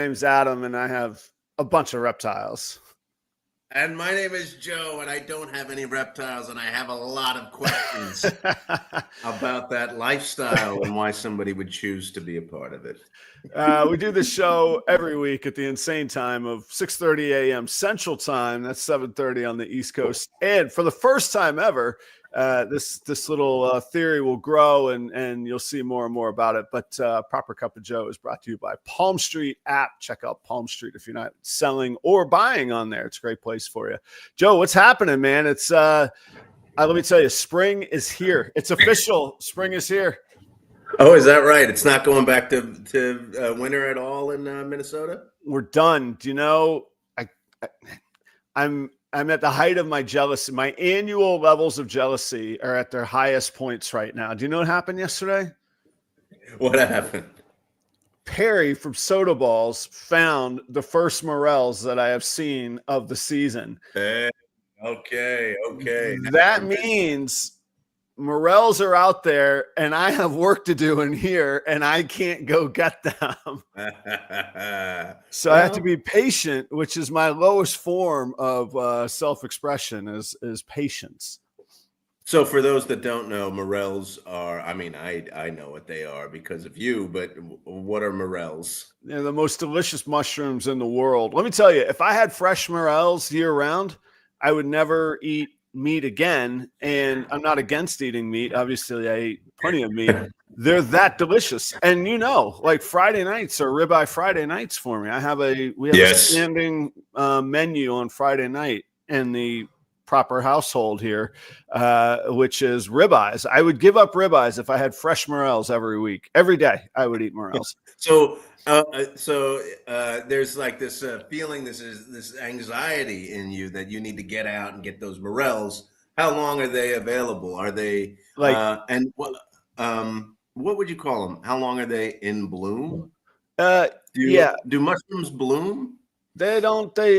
name's Adam, and I have a bunch of reptiles. And my name is Joe, and I don't have any reptiles, and I have a lot of questions about that lifestyle and why somebody would choose to be a part of it. We do this show every week at the insane time of 6:30 a.m. Central Time. That's 7:30 on the East Coast. And for the first time ever, this little theory will grow, and you'll see more and more about it. But Proper Cup of Joe is brought to you by Palm Street app. Check out Palm Street if you're not selling or buying on there. It's a great place for you. Joe, what's happening, man? It's let me tell you, spring is here. It's official. Spring is here. Oh, is that right? It's not going back to winter at all in Minnesota? We're done. Do you know, I'm at the height of my jealousy. My annual levels of jealousy are at their highest points right now. Do you know what happened yesterday? What happened? Perry from Soda Balls found the first morels that I have seen of the season. Hey, okay. That means morels are out there, and I have work to do in here, and I can't go get them. So I have to be patient, which is my lowest form of self-expression is patience. So for those that don't know, morels are, I mean, I know what they are because of you, but what are morels? They're the most delicious mushrooms in the world. Let me tell you, if I had fresh morels year round, I would never eat meat again. And I'm not against eating meat. Obviously, I eat plenty of meat. They're that delicious. And like Friday nights are ribeye Friday nights for me. We have a standing menu on Friday night in the Proper household here, which is ribeyes. I would give up ribeyes if I had fresh morels every week. Every day I would eat morels. So there's like this feeling, this anxiety in you that you need to get out and get those morels. How long are they available? Are they and what would you call them? How long are they in bloom? Do mushrooms bloom? They don't. They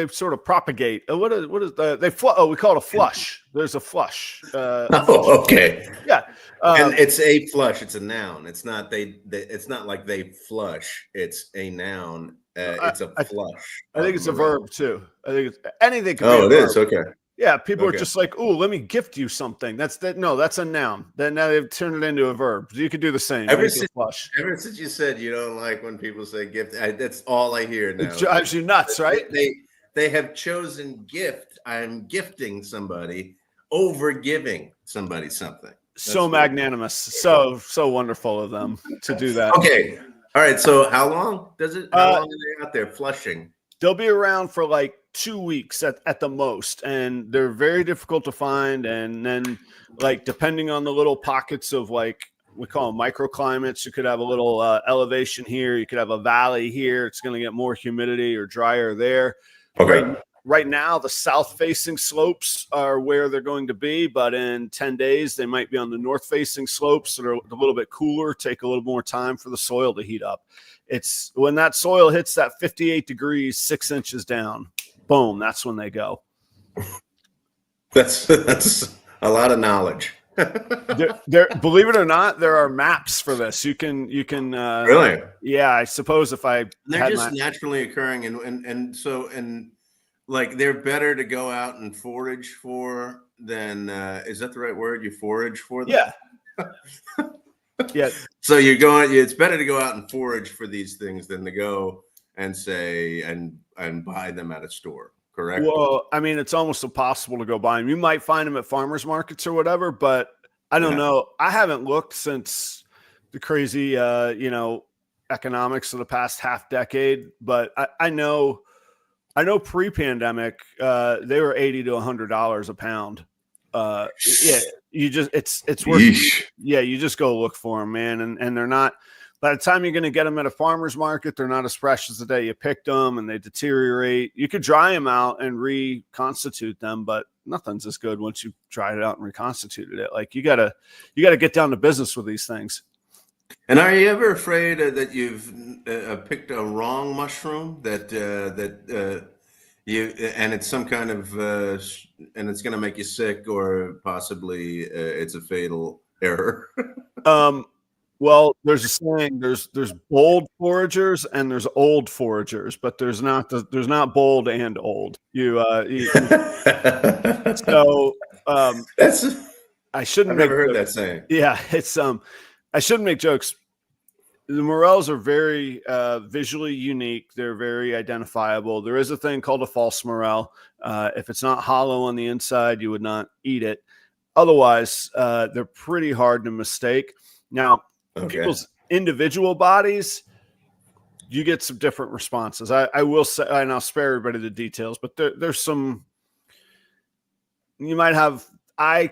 sort of propagate. What is they? We call it a flush. There's a flush. Okay. Yeah. And it's a flush. It's a noun. It's not it's not like they flush. It's a noun. It's a flush. I think it's a verb too. I think it's anything. Can be it is. Okay. Yeah. People are just like, oh, let me gift you something. That's a noun. Then now they've turned it into a verb. You could do the same. Ever since you said you don't like when people say gift, that's all I hear now. It drives you nuts, right? They have chosen gift. I'm gifting somebody over giving somebody something. That's so magnanimous. So wonderful of them to do that. Okay. All right. So how long does it? How long are they out there flushing? They'll be around for like 2 weeks at the most, and they're very difficult to find. And then, like, depending on the little pockets of, like, we call them microclimates, you could have a little elevation here, you could have a valley here. It's going to get more humidity or drier there. Okay. Right now, the south-facing slopes are where they're going to be, but in 10 days, they might be on the north-facing slopes that are a little bit cooler, take a little more time for the soil to heat up. It's when that soil hits that 58 degrees, 6 inches down, boom, that's when they go. That's a lot of knowledge. Believe it or not, there are maps for this. You can really? Yeah, I suppose if they're just naturally occurring, and like they're better to go out and forage for than is that the right word? You forage for them? Yeah. Yeah. So it's better to go out and forage for these things than to go and say and buy them at a store. Correct. Well, I mean, it's almost impossible to go buy them. You might find them at farmers markets or whatever, but I don't know. I haven't looked since the crazy, economics of the past half decade, but I know pre-pandemic, they were $80 to $100 a pound. It's worth. Yeah, you just go look for them, man, and they're not. By the time you're going to get them at a farmer's market, they're not as fresh as the day you picked them, and they deteriorate. You could dry them out and reconstitute them, but nothing's as good once you dried it out and reconstituted it. Like you gotta get down to business with these things. And are you ever afraid that you've picked a wrong mushroom that and it's some kind of and it's going to make you sick, or possibly it's a fatal error? Well, there's a saying. There's bold foragers and there's old foragers, but there's not bold and old. So That's I shouldn't I've make never heard jokes. that saying. Yeah, it's I shouldn't make jokes. The morels are very visually unique. They're very identifiable. There is a thing called a false morel. If it's not hollow on the inside, you would not eat it. Otherwise, they're pretty hard to mistake. Now, Okay. people's individual bodies, you get some different responses. I will say, and I'll spare everybody the details, but there's some, you might have, I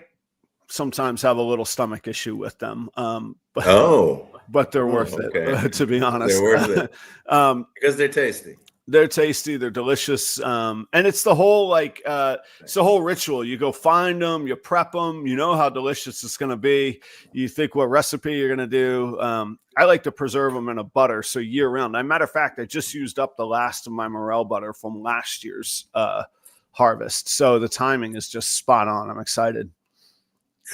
sometimes have a little stomach issue with them. But they're worth okay. it, to be honest. They're worth it because they're tasty. They're tasty, they're delicious, and it's the whole it's the whole ritual. You go find them, you prep them, you know how delicious it's going to be. You think what recipe you're going to do. I like to preserve them in a butter so year round. As a matter of fact, I just used up the last of my morel butter from last year's harvest, so the timing is just spot on. I'm excited.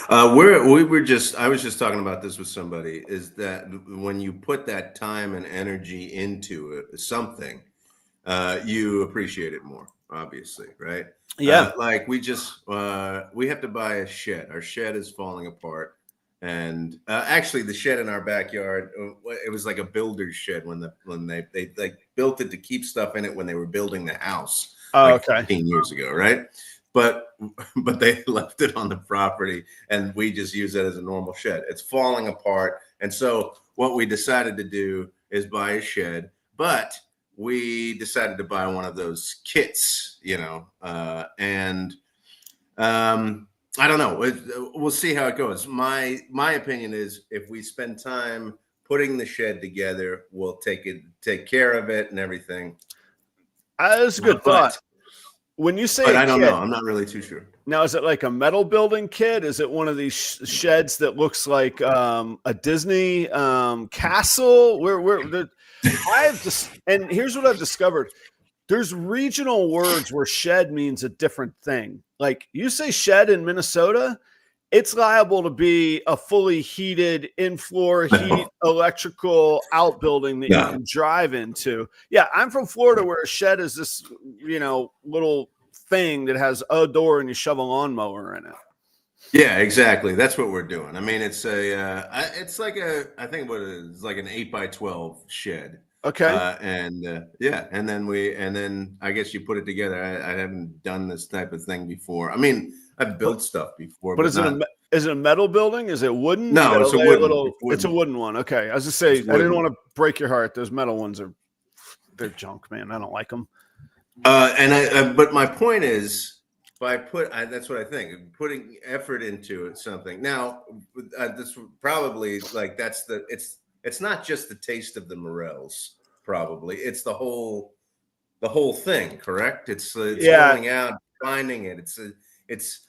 I was just talking about this with somebody, is that when you put that time and energy into something, you appreciate it more, obviously, right? Yeah. Like we have to buy a shed. Our shed is falling apart. And actually the shed in our backyard, it was like a builder's shed when they like built it to keep stuff in it when they were building the house like Okay. 15 years ago, right? But they left it on the property and we just use it as a normal shed. It's falling apart. And so what we decided to do is buy a shed, but we decided to buy one of those kits, and I don't know. We'll see how it goes. My opinion is if we spend time putting the shed together, we'll take care of it and everything. That's a good thought. When you say, but I don't know, I'm not really too sure. Now, is it like a metal building kit? Is it one of these sheds that looks like a Disney castle? And here's what I've discovered. There's regional words where shed means a different thing. Like you say shed in Minnesota, it's liable to be a fully heated in-floor heat electrical outbuilding that you can drive into. Yeah, I'm from Florida where a shed is this, little thing that has a door and you shove a lawnmower in it. Yeah, exactly. That's what we're doing. I mean, it's it's like I think what it is, like an 8x12 shed. Okay. And then I guess you put it together. I haven't done this type of thing before. I mean, I've built stuff before, but is it a metal building? Is it wooden? No, it's a wooden. It's a wooden one. Okay, I was just say I didn't want to break your heart. Those metal ones they're junk, man. I don't like them. But my point is, that's what I think. Putting effort into something. Now, this probably it's not just the taste of the morels. Probably it's the whole thing. Correct? It's going out, finding it. It's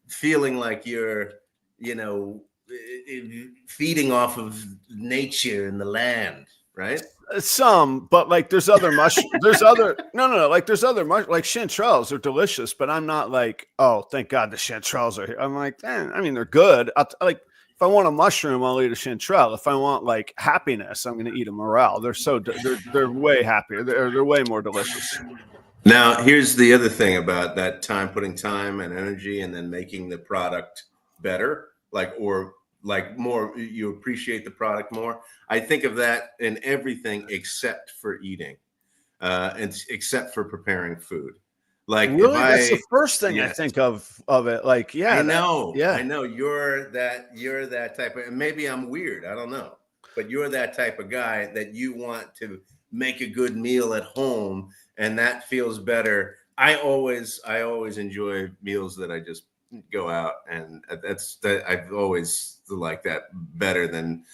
feeling like you're, feeding off of nature and the land. Right? Some, but like there's other mushrooms. There's other like there's other like chanterelles are delicious, but I'm not like, oh, thank God the chanterelles are here. I'm like, I mean, they're good. If I want a mushroom, I'll eat a chanterelle. If I want like happiness, I'm going to eat a morel. They're way happier. They're way more delicious. Now, here's the other thing about that putting time and energy and then making the product better, more, you appreciate the product more. I think of that in everything except for eating, and except for preparing food. Like really, that's the first thing I think of it. Like, yeah, I know you're that type of, and maybe I'm weird, I don't know, but you're that type of guy that you want to make a good meal at home, and that feels better. I always enjoy meals that I just go out, and I've always liked that better than.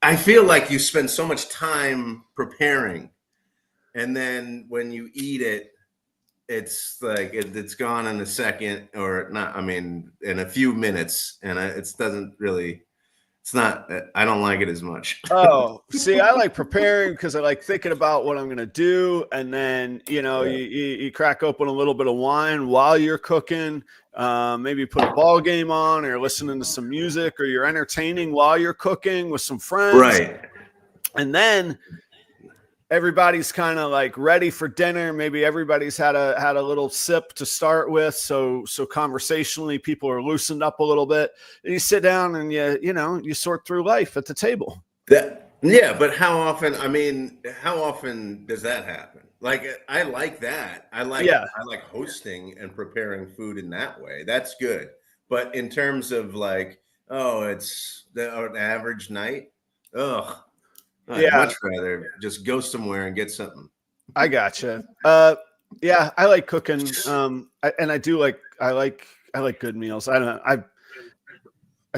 I feel like you spend so much time preparing, and then when you eat it, it's like it's gone in a second, or not. I mean, in a few minutes, and it doesn't really It's not. I don't like it as much. Oh, see, I like preparing because I like thinking about what I'm going to do. And then, you know, Yeah. you crack open a little bit of wine while you're cooking. Maybe put a ball game on, or you're listening to some music, or you're entertaining while you're cooking with some friends. Right. And then everybody's kind of like ready for dinner. Maybe everybody's had a little sip to start with. So conversationally, people are loosened up a little bit. And you sit down and you sort through life at the table. Yeah, but how often? I mean, how often does that happen? Like, I like that. I like hosting and preparing food in that way. That's good. But in terms of like, oh, it's an average night. Ugh, I'd much rather just go somewhere and get something. I gotcha. Yeah, I like cooking. I like good meals. I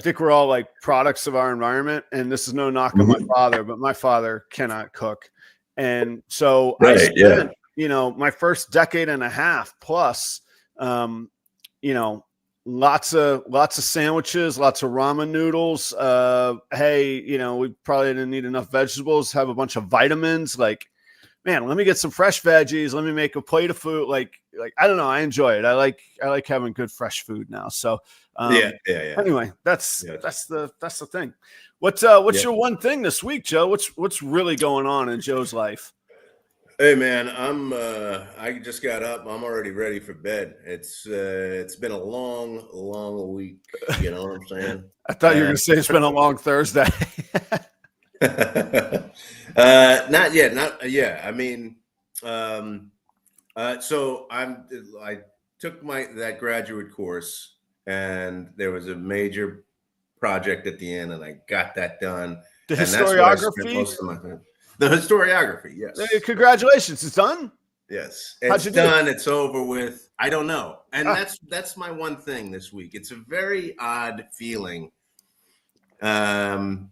think we're all like products of our environment, and this is no knock on my father, but my father cannot cook. And so I spent, my first decade and a half plus, lots of sandwiches, lots of ramen noodles. Hey, we probably didn't need enough vegetables, have a bunch of vitamins. Like, man, let me get some fresh veggies. Let me make a plate of food. Like, I don't know. I enjoy it. I like having good fresh food now. So, anyway, that's the thing. What's your one thing this week, Joe? What's really going on in Joe's life? Hey man, I just got up. I'm already ready for bed. It's been a long week. You know what I'm saying? I thought you were going to say it's been a long Thursday. Not yet. Not yeah. I mean, so I took that graduate course, and there was a major project at the end, and I got that done. The and historiography. That's what I spent most of my time. The historiography, yes. Hey, congratulations, it's done. Yes, it's done. It's over with. I don't know, and that's my one thing this week. It's a very odd feeling, to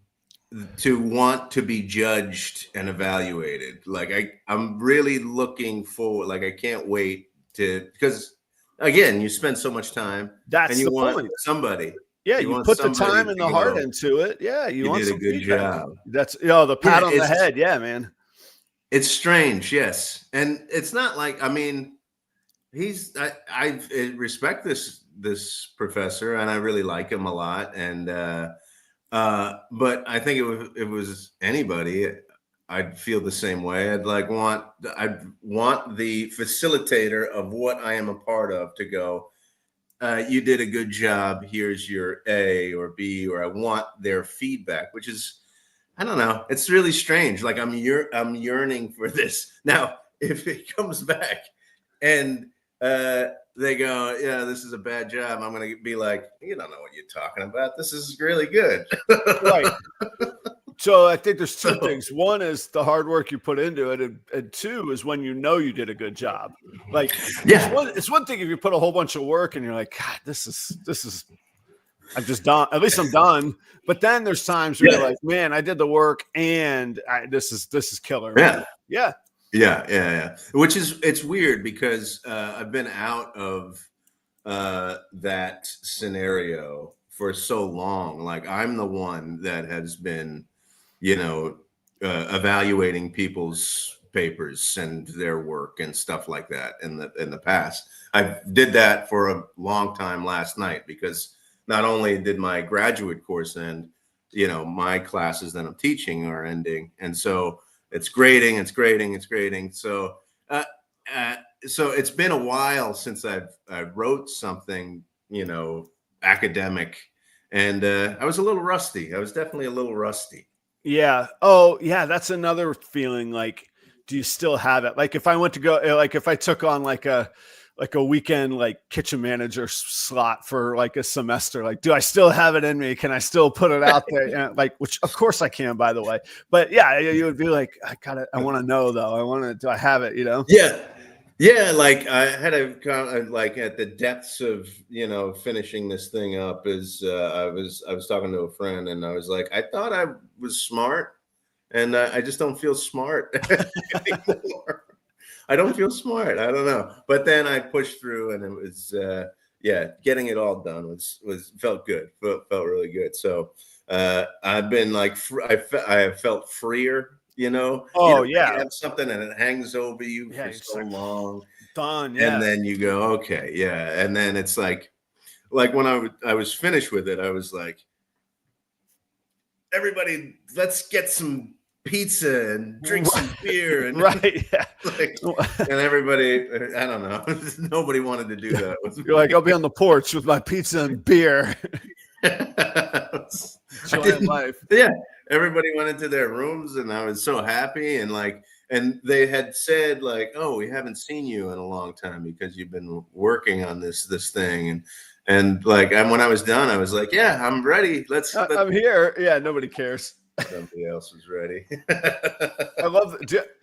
want to be judged and evaluated. Like I'm really looking forward. Like I can't wait because again, you spend so much time. That's and you the want point. somebody. Yeah, you put the time and the heart into it. Yeah, you want did some a good feedback. job. That's the pat on the head. Yeah, man. It's strange, yes, and it's not like I respect this professor, and I really like him a lot, and but I think if it was anybody, I'd feel the same way. I'd want the facilitator of what I am a part of to go, you did a good job. Here's your A or B, or I want their feedback, which is, I don't know. It's really strange. Like I'm yearning for this. Now, if it comes back and they go, yeah, this is a bad job, I'm going to be like, you don't know what you're talking about. This is really good. Right. So I think there's two things. One is the hard work you put into it, and two is when you know you did a good job. Like, it's one thing if you put a whole bunch of work and you're like, God, this is. I'm just done. At least I'm done. But then there's times where you're like, man, I did the work, and this is killer. Man. Yeah. Which is, it's weird because I've been out of that scenario for so long. Like I'm the one that has been, evaluating people's papers and their work and stuff like that in the past. I did that for a long time last night because not only did my graduate course end, my classes that I'm teaching are ending, and so it's grading. So, so it's been a while since I wrote something, academic, and I was a little rusty. I was definitely a little rusty. Yeah. Oh, yeah. That's another feeling. Like, do you still have it? Like, if I went to go, like, if I took on like a weekend, like kitchen manager slot for like a semester, like, do I still have it in me? Can I still put it out there? And like, which of course I can, by the way, but yeah, you would be like, I want to know though. Do I have it? Yeah. Like I had like at the depths of, finishing this thing up is, I was talking to a friend and I was like, I thought I was smart and I just don't feel smart anymore. I don't feel smart. I don't know. But then I pushed through and it was, getting it all done felt good. Felt really good. So, I've been like, I have felt freer. You know, Oh you yeah. have something and it hangs over you Yeah. for You're just so like, long, done. and Yeah. then you go, okay, yeah, and then it's like when I was finished with it, I was like, everybody, let's get some pizza and drink some beer and Right. Yeah. like, and everybody, I don't know, nobody wanted to do that with You're like, I'll be on the porch with my pizza and beer. me. I Enjoying didn't, life. yeah, everybody went into their rooms and I was so happy, and like, and they had said like, oh, we haven't seen you in a long time because you've been working on this thing, and like, and when I was done, I was like, yeah, I'm ready. Let's I'm here. Yeah. Nobody cares. somebody else was ready.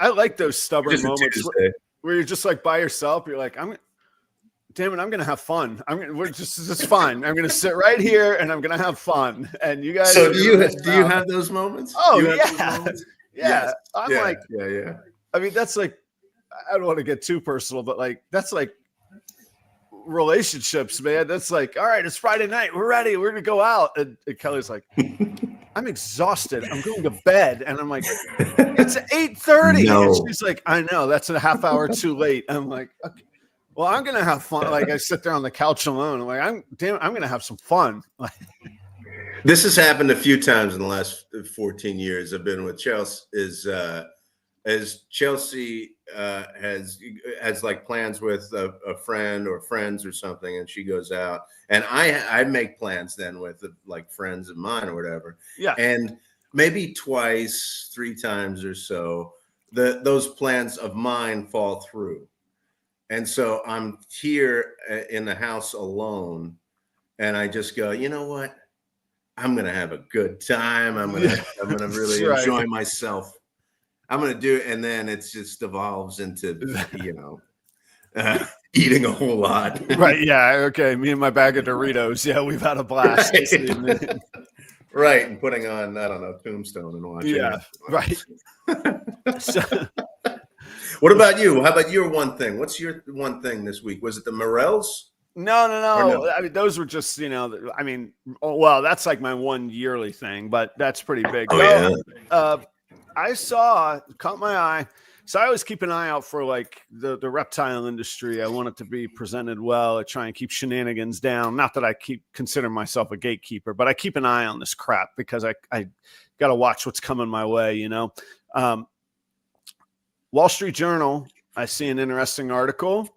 I like those stubborn Just a moments Tuesday. where you're just like by yourself. You're like, damn it, I'm gonna have fun. It's fine. I'm gonna sit right here and I'm gonna have fun. And you guys So are do gonna you miss out. have those moments? Oh You have those yeah. moments? Yeah. Yes. I'm Yeah. like, Yeah. Yeah. I mean, that's like, I don't want to get too personal, but like, that's like relationships, man. That's like, all right, it's Friday night. We're ready. We're gonna go out. And Kelly's like, I'm exhausted. I'm going to bed. And I'm like, it's 8:30. No. And she's like, I know, that's a half hour too late. I'm like, okay. Well, I'm gonna have fun. Like, I sit there on the couch alone. I'm like, I'm gonna have some fun. This has happened a few times in the last 14 years I've been with Chelsea. As Chelsea has like plans with a friend or friends or something, and she goes out, and I make plans then with like friends of mine or whatever. Yeah. And maybe twice, 3 times or so, those plans of mine fall through. And so I'm here in the house alone, and I just go, you know what? I'm gonna have a good time. I'm gonna really right. enjoy myself. I'm gonna do it, and then it just evolves into eating a whole lot. Right? Yeah. Okay. Me and my bag of Doritos. Yeah, we've had a blast this evening. Right, and putting on, I don't know, Tombstone and watching. Yeah. Right. So, what about you? How about your one thing? What's your one thing this week? Was it the Morels? no. No? I mean, those were just, I mean, well, that's like my one yearly thing, but that's pretty big. Oh, yeah. I caught my eye. So I always keep an eye out for like the reptile industry. I want it to be presented well. I try and keep shenanigans down. Not that I consider myself a gatekeeper, but I keep an eye on this crap because I got to watch what's coming my way, Wall Street Journal, I see an interesting article.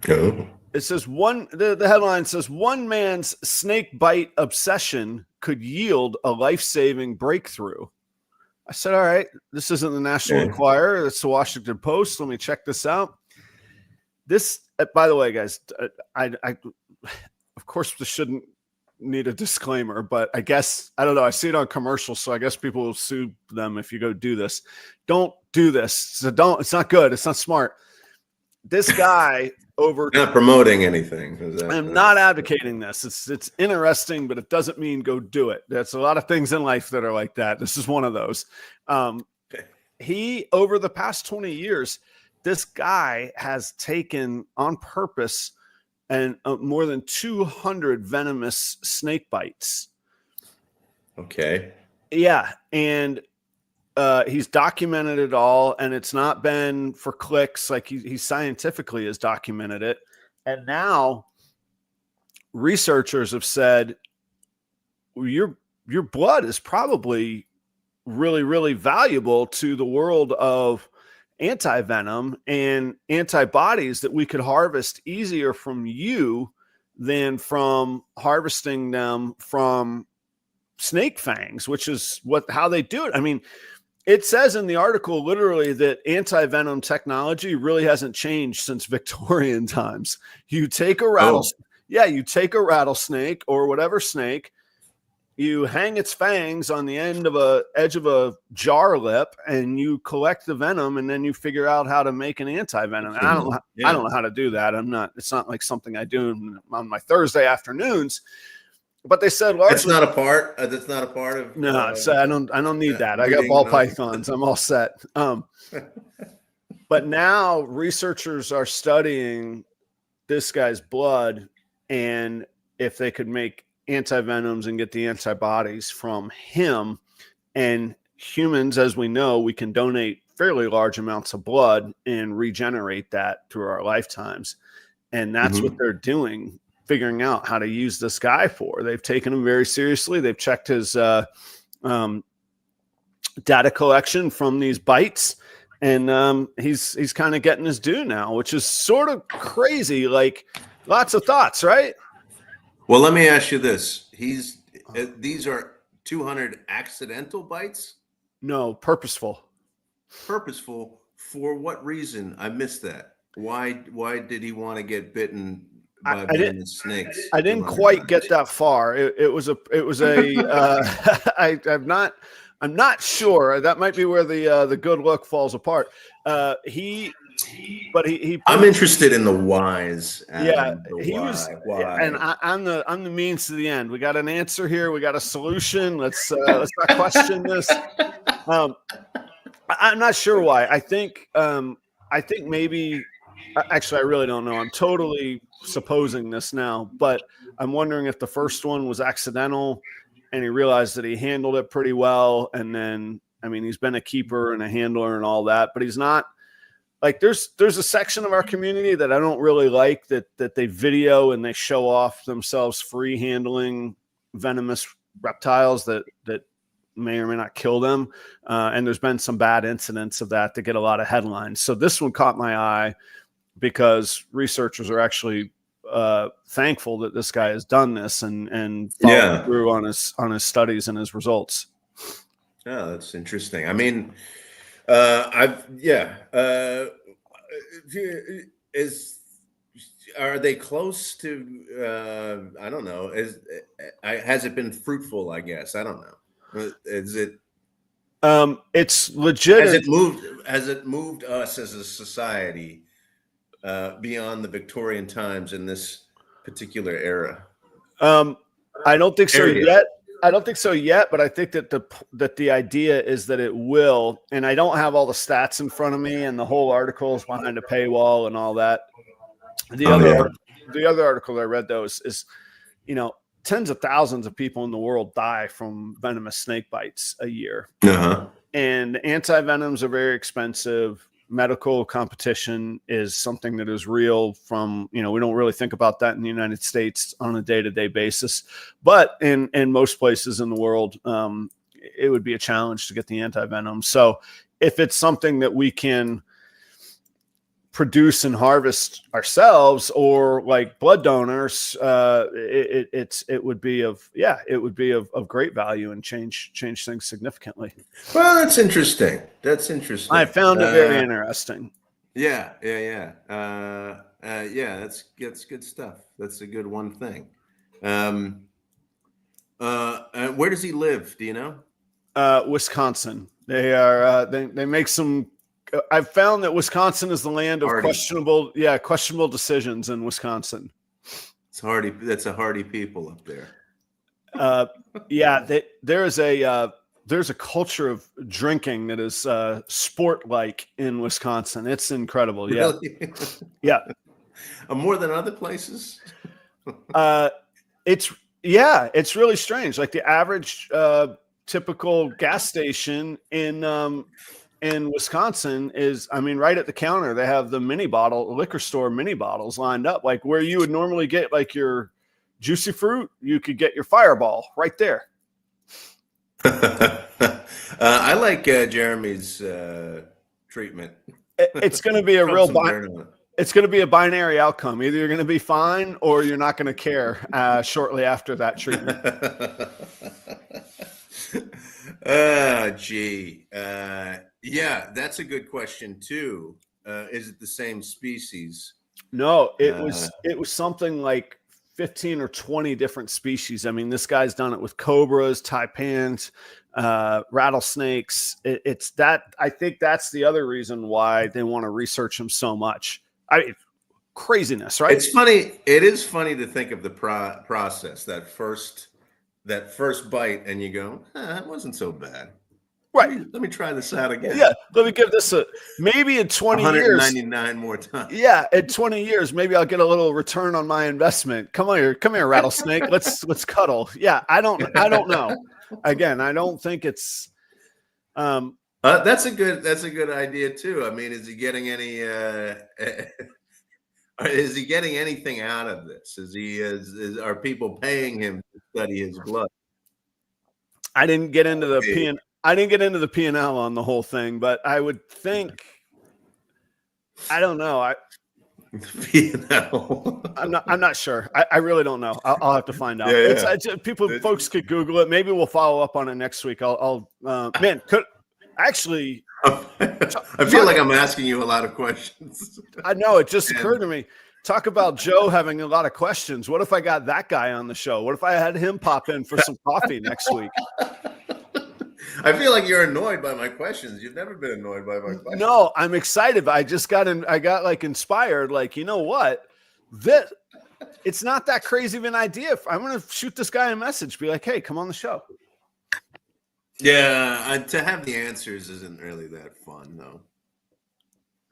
Oh. It says the headline says one man's snake bite obsession could yield a life-saving breakthrough. I said, all right, this isn't the National Enquirer. It's the Washington Post. Let me check this out. This, by the way, guys, I of course, this shouldn't need a disclaimer, but I guess, I don't know. I see it on commercials, so I guess people will sue them if you go do this. Don't do this. So it's not good. It's not smart. This guy not promoting anything. I'm not advocating this. It's interesting, but it doesn't mean go do it. That's a lot of things in life that are like that. This is one of those. He, over the past 20 years, this guy has taken on purpose and more than 200 venomous snake bites. Okay. Yeah. And he's documented it all, and it's not been for clicks. Like he scientifically has documented it. And now researchers have said your blood is probably really, really valuable to the world of anti-venom and antibodies that we could harvest easier from you than from harvesting them from snake fangs, which is how they do it. I mean, it says in the article literally that anti-venom technology really hasn't changed since Victorian times. You take a rattlesnake, you take a rattlesnake or whatever snake, you hang its fangs on the edge of a jar lip, and you collect the venom, and then you figure out how to make an anti-venom. I don't know how to do that. It's not like something I do on my Thursday afternoons. But they said largely that's not a part. That's not a part of. No, I don't need that. I got ball pythons. I'm all set. But now researchers are studying this guy's blood, and if they could make antivenoms and get the antibodies from him. And humans, as we know, we can donate fairly large amounts of blood and regenerate that through our lifetimes. And that's what they're doing, figuring out how to use this guy for. They've taken him very seriously. They've checked his data collection from these bites, and he's kind of getting his due now, which is sort of crazy. Like, lots of thoughts, right? Well, let me ask you this: these are 200 accidental bites? No, purposeful. Purposeful for what reason? I missed that. Why did he want to get bitten by venomous snakes? I didn't quite get that far. It was a I'm not sure. That might be where the good look falls apart. I'm interested in the whys. Yeah, why. And I'm the means to the end. We got an answer here. We got a solution. Let's not question this. I'm not sure why. I think maybe. Actually, I really don't know. I'm totally supposing this now, but I'm wondering if the first one was accidental and he realized that he handled it pretty well. And then, I mean, he's been a keeper and a handler and all that, but he's not like, there's a section of our community that I don't really like that they video and they show off themselves free handling venomous reptiles that may or may not kill them. And there's been some bad incidents of that get a lot of headlines. So this one caught my eye, because researchers are actually thankful that this guy has done this and followed through on his studies and his results. Yeah, that's interesting. I mean, are they close to? I don't know. Has it been fruitful? I guess I don't know. Is it? It's legit. Has it moved us as a society beyond the Victorian times in this particular era? I don't think so yet. I don't think so yet, but I think that the idea is that it will. And I don't have all the stats in front of me, and the whole article is behind a paywall and all that. The other article that I read, though, is tens of thousands of people in the world die from venomous snake bites a year. And antivenoms are very expensive. Medical competition is something that is real from, we don't really think about that in the United States on a day-to-day basis, but in most places in the world, it would be a challenge to get the antivenom. So if it's something that we can produce and harvest ourselves, or like blood donors, it would be of great value and change things significantly. Well, that's interesting. I found it very interesting. Yeah. That's good stuff. That's a good one thing. Where does he live? Do you know? Wisconsin. They are. They make some. I've found that Wisconsin is the land of questionable decisions in Wisconsin. It's hardy. That's a hardy people up there. There's a culture of drinking that is sport-like in Wisconsin. It's incredible. Really? Yeah. More than other places. It's really strange. Like the average typical gas station in Wisconsin is, right at the counter, they have the liquor store mini bottles lined up, like where you would normally get like your juicy fruit, you could get your Fireball right there. I like Jeremy's treatment. It's going to be it's going to be a binary outcome. Either you're going to be fine or you're not going to care shortly after that treatment. Yeah, that's a good question too. Is it the same species? No, it was something like 15 or 20 different species. This guy's done it with cobras, taipans, rattlesnakes. I think that's the other reason why they want to research him so much. Craziness, right? It's funny. It is funny to think of the process, that first bite, and you go, that wasn't so bad. Right. Let me try this out again. Yeah. Let me give this maybe in 20 years. 199 more times. Yeah. In 20 years, maybe I'll get a little return on my investment. Come here, rattlesnake. Let's cuddle. Yeah. I don't know. Again, I don't think it's, that's a good idea too. I mean, is he getting any, is he getting anything out of this? Are people paying him to study his blood? I didn't get into the P&L on the whole thing, but I would think, I don't know. I'm not sure. I really don't know. I'll have to find out. Yeah. Folks could Google it. Maybe we'll follow up on it next week. Man, actually, I feel like I'm asking you a lot of questions. I know, it just occurred to me. Talk about Joe having a lot of questions. What if I got that guy on the show? What if I had him pop in for some coffee next week? I feel like you're annoyed by my questions. You've never been annoyed by my questions. No, I'm excited. I got like inspired. Like, you know what? It's not that crazy of an idea. I'm going to shoot this guy a message. Be like, hey, come on the show. Yeah, to have the answers isn't really that fun, though.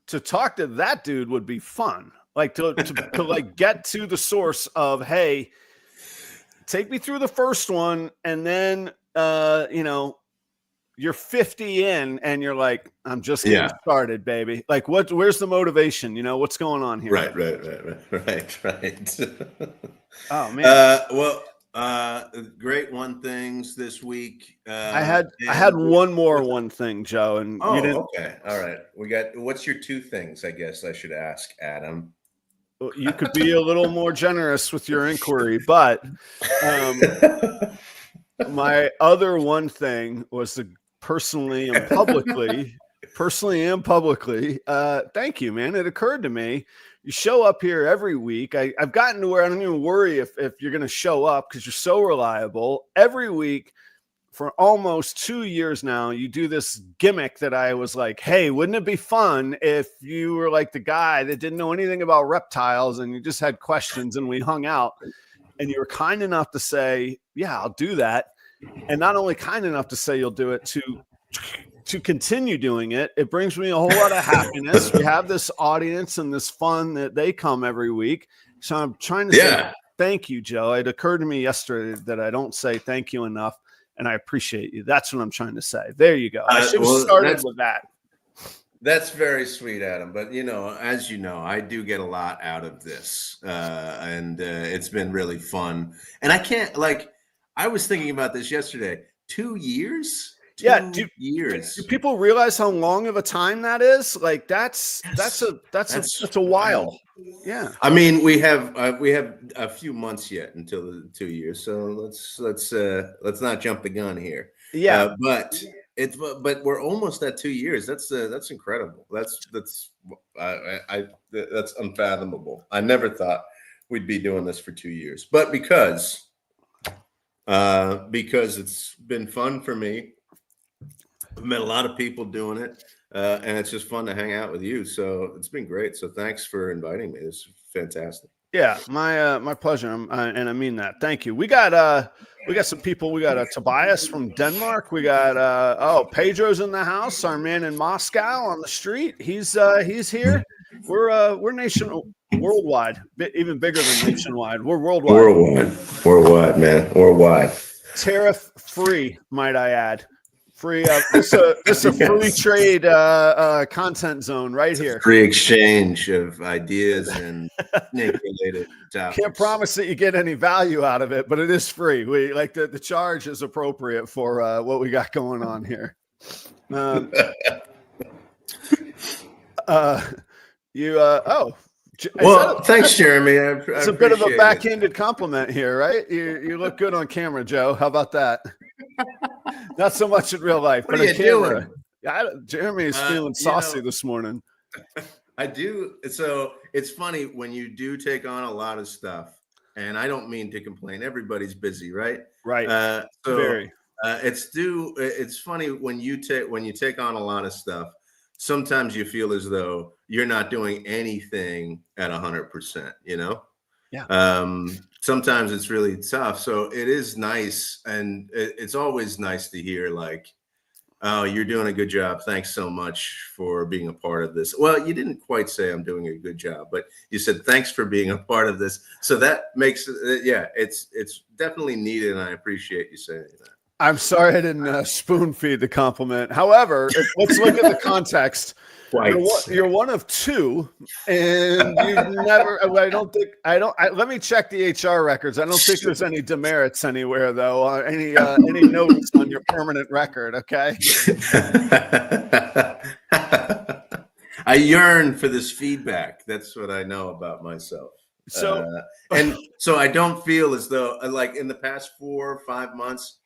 To talk to that dude would be fun. Like to like get to the source of, hey, take me through the first one, and then you're 50 in, and you're like, I'm just getting started, baby. Like, where's the motivation? What's going on here? Right. Oh man. Great one things this week. I had one thing, Joe, and you didn't. Okay, all right. What's your two things? I guess I should ask Adam. You could be a little more generous with your inquiry, but my other one thing was to personally and publicly, thank you, man. It occurred to me, you show up here every week. I've gotten to where I don't even worry if you're going to show up because you're so reliable. Every week for almost 2 years now, you do this gimmick that I was like, hey, wouldn't it be fun if you were like the guy that didn't know anything about reptiles and you just had questions and we hung out, and you were kind enough to say, yeah, I'll do that. And not only kind enough to say you'll do it, to continue doing it. It brings me a whole lot of happiness. We have this audience and this fun that they come every week. So I'm trying to say thank you, Joe. It occurred to me yesterday that I don't say thank you enough, and I appreciate you. That's what I'm trying to say. There you go. I should have started with that. That's very sweet, Adam. But, as you know, I do get a lot out of this, and it's been really fun. And I was thinking about this yesterday. 2 years? 2 years. Do people realize how long of a time that is? Like that's a while. Yeah. I mean, we have a few months yet until the 2 years. So let's not jump the gun here. Yeah. But we're almost at 2 years. That's incredible. That's unfathomable. I never thought we'd be doing this for 2 years, but because it's been fun for me. I've met a lot of people doing it, and it's just fun to hang out with you. So it's been great. So thanks for inviting me. This is fantastic. Yeah, my pleasure, and I mean that. Thank you. We got some people. We got Tobias from Denmark. We got Pedro's in the house. Our man in Moscow on the street. He's here. We're worldwide, even bigger than nationwide. We're worldwide. Worldwide, man. Worldwide. Tariff free, might I add. Free. It's a free trade content zone right here. Free exchange of ideas and snake-related topics. Can't promise that you get any value out of it, but it is free. We like the charge is appropriate for what we got going on here. Thanks, Jeremy. It's a bit of a backhanded compliment here, right? You look good on camera, Joe. How about that? Not so much in real life, but on camera. Jeremy is feeling saucy this morning. I do. So it's funny when you do take on a lot of stuff, and I don't mean to complain. Everybody's busy, right? Right. It's funny when you take on a lot of stuff. Sometimes you feel as though you're not doing anything at 100%. Yeah. Sometimes it's really tough. So it is nice, and it's always nice to hear Oh, you're doing a good job. Thanks so much for being a part of this. Well, you didn't quite say I'm doing a good job, but you said thanks for being a part of this. So that makes yeah, it's definitely needed, and I appreciate you saying that. I'm sorry I didn't spoon feed the compliment. However, let's look at the context. You're one of two, and you've never. Let me check the HR records. I don't think there's any demerits anywhere, though. Any notes on your permanent record? Okay. I yearn for this feedback. That's what I know about myself. So, and so I don't feel as though, like in the past 4 or 5 months,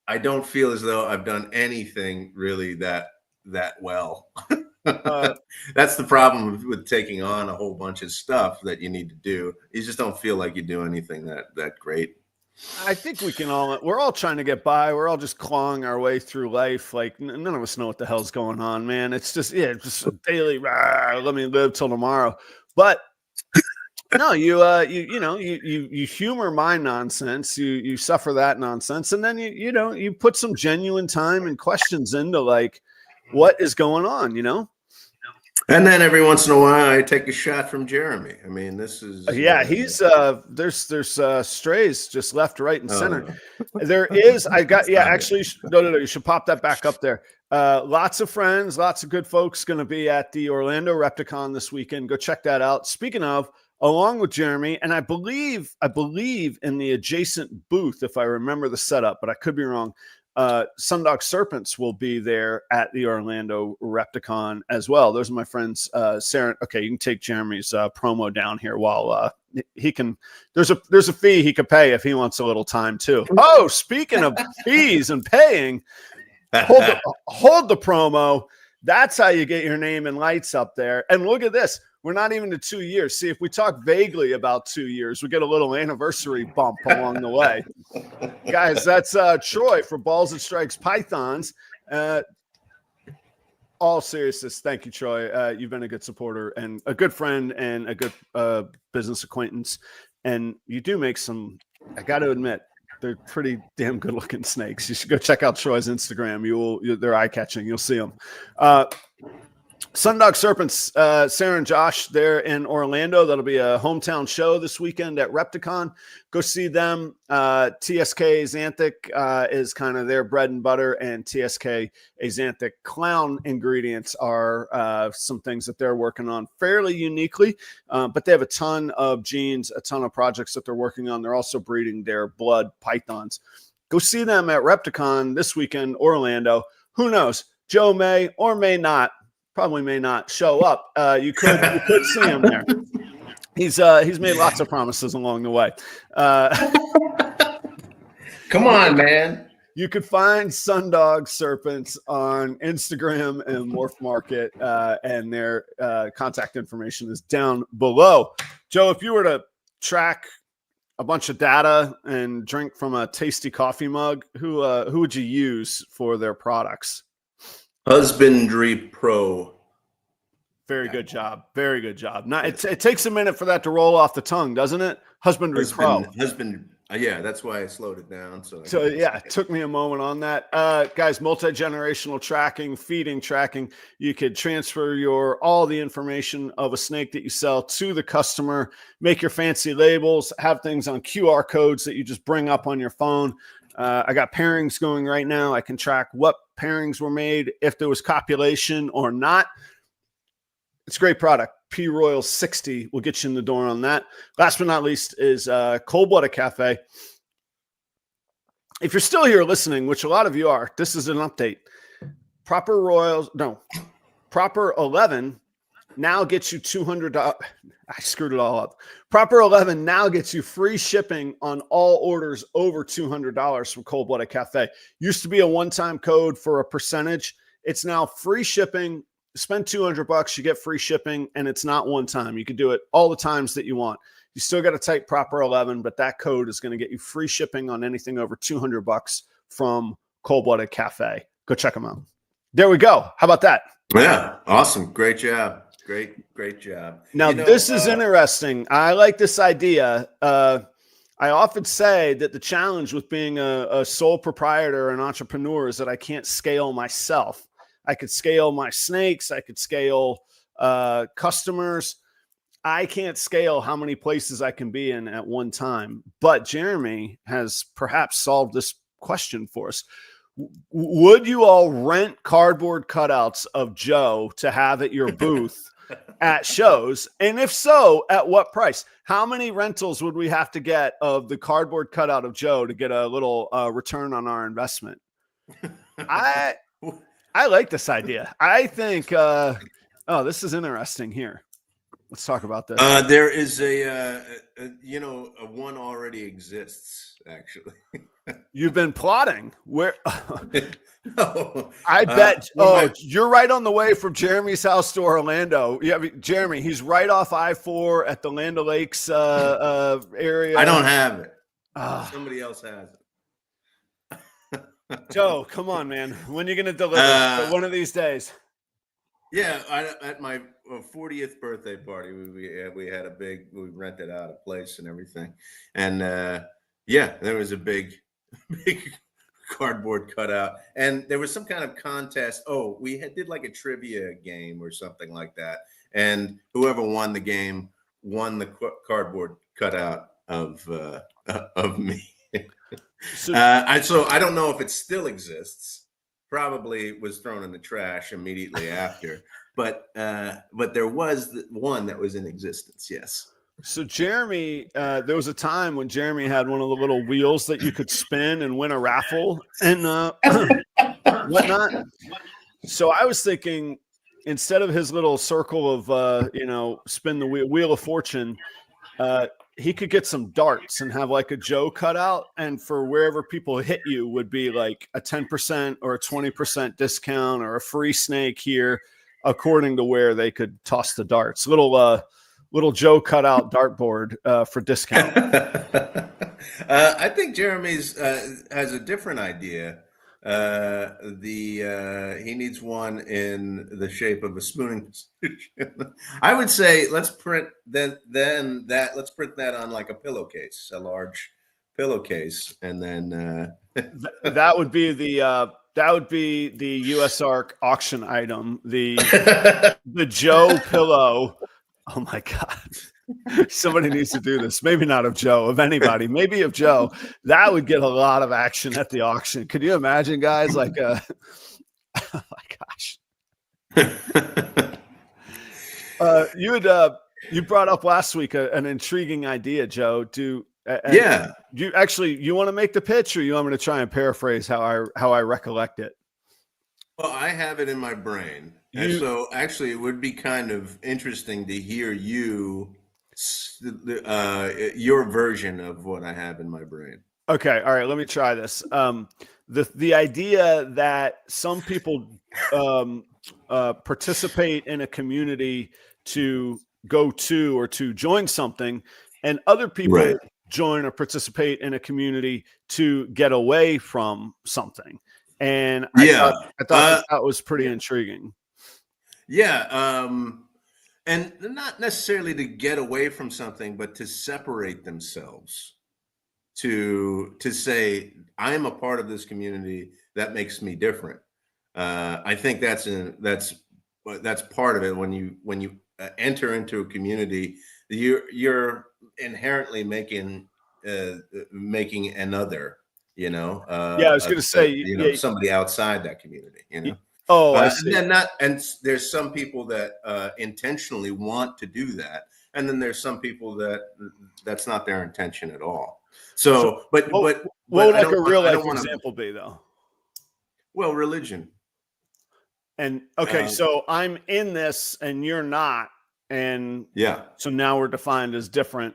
I don't feel as though I've done anything really that well. That's the problem with taking on a whole bunch of stuff that you need to do. You just don't feel like you do anything that great. I think we're all trying to get by. We're all just clawing our way through life. Like none of us know what the hell's going on, man. It's just just a daily let me live till tomorrow. But no, you humor my nonsense, you suffer that nonsense, and then you put some genuine time and questions into like what is going on, And then every once in a while I take a shot from Jeremy. I mean, this is he's there's strays just left, right, and center. There is actually no, you should pop that back up there. Lots of friends, lots of good folks going to be at the Orlando Repticon this weekend. Go check that out. Speaking of, along with Jeremy, and I believe in the adjacent booth, if I remember the setup, but I could be wrong. Sundog Serpents will be there at the Orlando Repticon as well. Those are my friends. Sarah. Okay, you can take Jeremy's promo down here while he can. There's a fee he could pay if he wants a little time too. Oh, speaking of fees and paying, hold the promo. That's how you get your name and lights up there. And look at this. We're not even to 2 years. See, if we talk vaguely about 2 years, we get a little anniversary bump along the way. Guys, that's Troy for Balls and Strikes Pythons. All seriousness, thank you, Troy. You've been a good supporter and a good friend and a good business acquaintance. And you do make some, I got to admit, they're pretty damn good looking snakes. You should go check out Troy's Instagram. They're eye catching. You'll see them. Sundog Serpents, Sarah and Josh, they're in Orlando. That'll be a hometown show this weekend at Repticon. Go see them. TSK Xanthic is kind of their bread and butter, and TSK Xanthic clown ingredients are some things that they're working on fairly uniquely, but they have a ton of genes, a ton of projects that they're working on. They're also breeding their blood pythons. Go see them at Repticon this weekend, Orlando. Who knows? Joe may or may not. Probably may not show up. You could see him there. He's made lots of promises along the way. Come on, man. You could find Sundog Serpents on Instagram and Morph Market, and their contact information is down below. Joe, if you were to track a bunch of data and drink from a tasty coffee mug, who would you use for their products? Husbandry Pro. Very good job. Very good job. Now it takes a minute for that to roll off the tongue, doesn't it? Husbandry Pro. Yeah, that's why I slowed it down. So yeah, it took me a moment on that. Guys, multi-generational tracking, feeding tracking. You could transfer all the information of a snake that you sell to the customer, make your fancy labels, have things on QR codes that you just bring up on your phone. I got pairings going right now. I can track what pairings were made, if there was copulation or not. It's a great product. P Royal 60 will get you in the door on that. Last but not least is Cold Blooded Cafe. If you're still here listening, which a lot of you are, this is an update. Proper 11 now gets you $200. I screwed it all up. Proper 11 now gets you free shipping on all orders over $200 from Cold Blooded Cafe. Used to be a one-time code for a percentage. It's now free shipping. Spend $200, you get free shipping, and it's not one time. You can do it all the times that you want. You still got to type Proper 11, but that code is going to get you free shipping on anything over $200 from Cold Blooded Cafe. Go check them out. There we go. How about that? Yeah, awesome. Great job. Great job. Now, this is interesting. I like this idea. I often say that the challenge with being a sole proprietor or an entrepreneur is that I can't scale myself. I could scale my snakes. I could scale customers. I can't scale how many places I can be in at one time. But Jeremy has perhaps solved this question for us. Would you all rent cardboard cutouts of Joe to have at your booth at shows? And if so, at what price? How many rentals would we have to get of the cardboard cutout of Joe to get a little return on our investment? I like this idea. I think, this is interesting here. Let's talk about this. There is a one already exists, actually. You've been plotting. Where? No, I bet. You're right on the way from Jeremy's house to Orlando. Yeah, Jeremy, he's right off I-4 at the Land O'Lakes area. I don't have it. Somebody else has it. Joe, come on, man. When are you going to deliver? One of these days. Yeah, at my 40th birthday party, we rented out a place and everything, and there was a big cardboard cutout, and there was some kind of contest. Oh, we did like a trivia game or something like that, and whoever won the game won the cardboard cutout of me. So I don't know if it still exists. Probably was thrown in the trash immediately after, but there was one that was in existence. Yes. So Jeremy, there was a time when Jeremy had one of the little wheels that you could spin and win a raffle and whatnot. So I was thinking, instead of his little circle of spin the wheel of fortune, he could get some darts and have like a Joe cutout, and for wherever people hit you would be like a 10% or a 20% discount or a free snake here, according to where they could toss the darts. Little Joe cutout dartboard for discount. I think Jeremy's has a different idea. He needs one in the shape of a spooning position. I would say let's print that on like a pillowcase, a large pillowcase, and then that would be the US Ark auction item, the Joe pillow. Oh my God. Somebody needs to do this. Maybe not of Joe, of anybody, maybe of Joe. That would get a lot of action at the auction. Could you imagine, guys? Like, oh my gosh. You brought up last week an intriguing idea, Joe. You want to make the pitch, or you want me to try and paraphrase how I recollect it? Well, I have it in my brain. And so actually it would be kind of interesting to hear your version of what I have in my brain. Okay. All right. Let me try this. The idea that some people participate in a community to go to or to join something, and other people join or participate in a community to get away from something. And I thought that was pretty intriguing. Yeah. And not necessarily to get away from something, but to separate themselves, to say, I am a part of this community that makes me different. I think that's part of it. When you enter into a community, you're inherently making another. I was going to say, somebody outside that community. I see. And there's some people that intentionally want to do that, and then there's some people that's not their intention at all. So, but what would like a real life example be, though? Well, religion. And okay, so I'm in this, and you're not, and so now we're defined as different.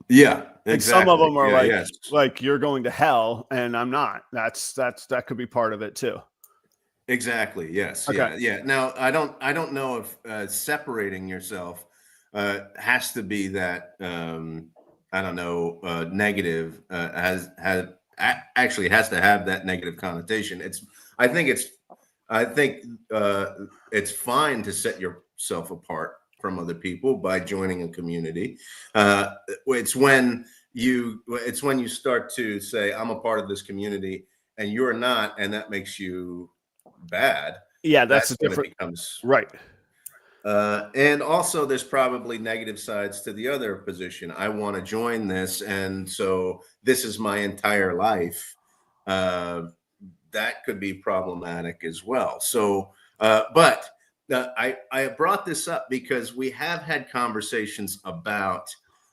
Yeah, exactly. And some of them are like you're going to hell, and I'm not. That could be part of it too. Exactly. Yes. Okay. Yeah. Now, I don't know if separating yourself has to be that negative. Actually has to have that negative connotation. I think it's fine to set yourself apart from other people by joining a community. It's when it's when you start to say, I'm a part of this community and you're not, and that makes you bad. Yeah, that's That's a when it different, becomes right. and also there's probably negative sides to the other position. I want to join this, and so this is my entire life. That could be problematic as well. So, but I brought this up because we have had conversations about,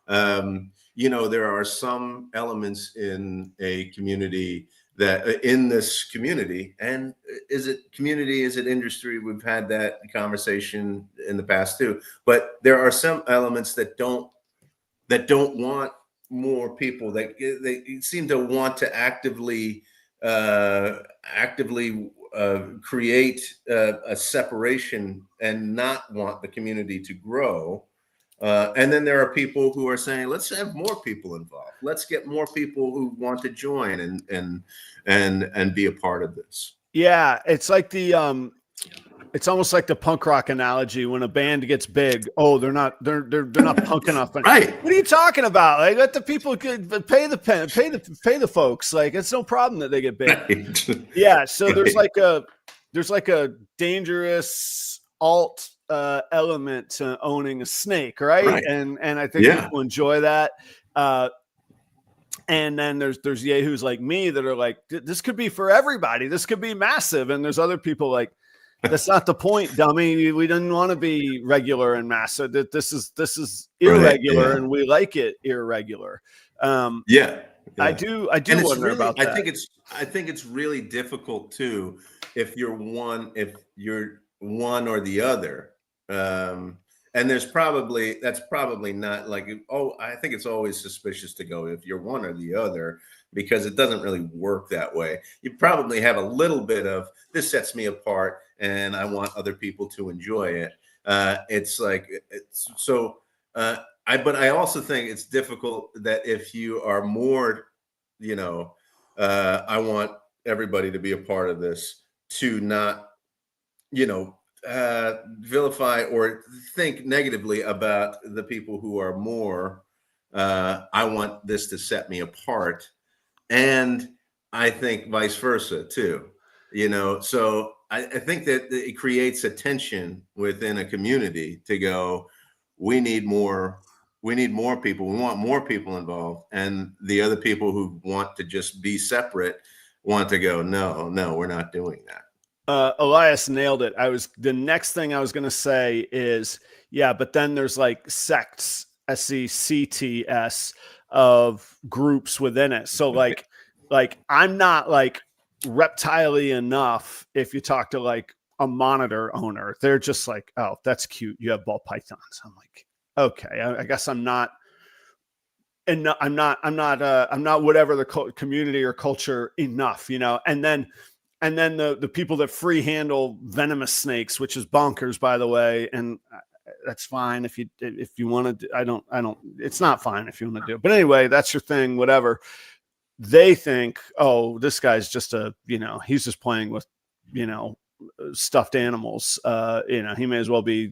there are some elements in a community that in this community, and is it community, is it industry? We've had that conversation in the past too, but there are some elements that don't want more people, that they seem to want to actively create a separation and not want the community to grow. And then there are people who are saying, let's have more people involved. Let's get more people who want to join and be a part of this. Yeah, it's like it's almost like the punk rock analogy. When a band gets big, oh, they're not punk enough. Right. What are you talking about? Like, let the people pay the folks. Like, it's no problem that they get big. Right. Yeah. So right. there's like a dangerous alt element to owning a snake, right? And I think people enjoy that. And then there's yahoos like me that are like, this could be for everybody. This could be massive. And there's other people like, that's not the point, dummy. We didn't want to be regular and massive. That this is irregular, right, and we like it irregular. I do wonder about that. I think it's really difficult too if you're one or the other. And that's probably not like, I think it's always suspicious to go if you're one or the other, because it doesn't really work that way. You probably have a little bit of, this sets me apart and I want other people to enjoy it. But I also think it's difficult that if you are more, I want everybody to be a part of this, to not, vilify or think negatively about the people who are more, I want this to set me apart. And I think vice versa too, so I think that it creates a tension within a community to go, we need more people. We want more people involved. And the other people who want to just be separate want to go, no, we're not doing that. Elias nailed it. The next thing I was going to say is, but then there's like sects, SECTS, of groups within it. So like I'm not like reptile enough. If you talk to like a monitor owner, they're just like, oh, that's cute, you have ball pythons. I'm like, okay, I guess I'm not. And I'm not whatever the community or culture enough, and then the people that free handle venomous snakes, which is bonkers, by the way. And that's fine if you want to. I don't. It's not fine if you want to do it. But anyway, that's your thing. Whatever. They think, oh, this guy's just he's just playing with, stuffed animals. He may as well be,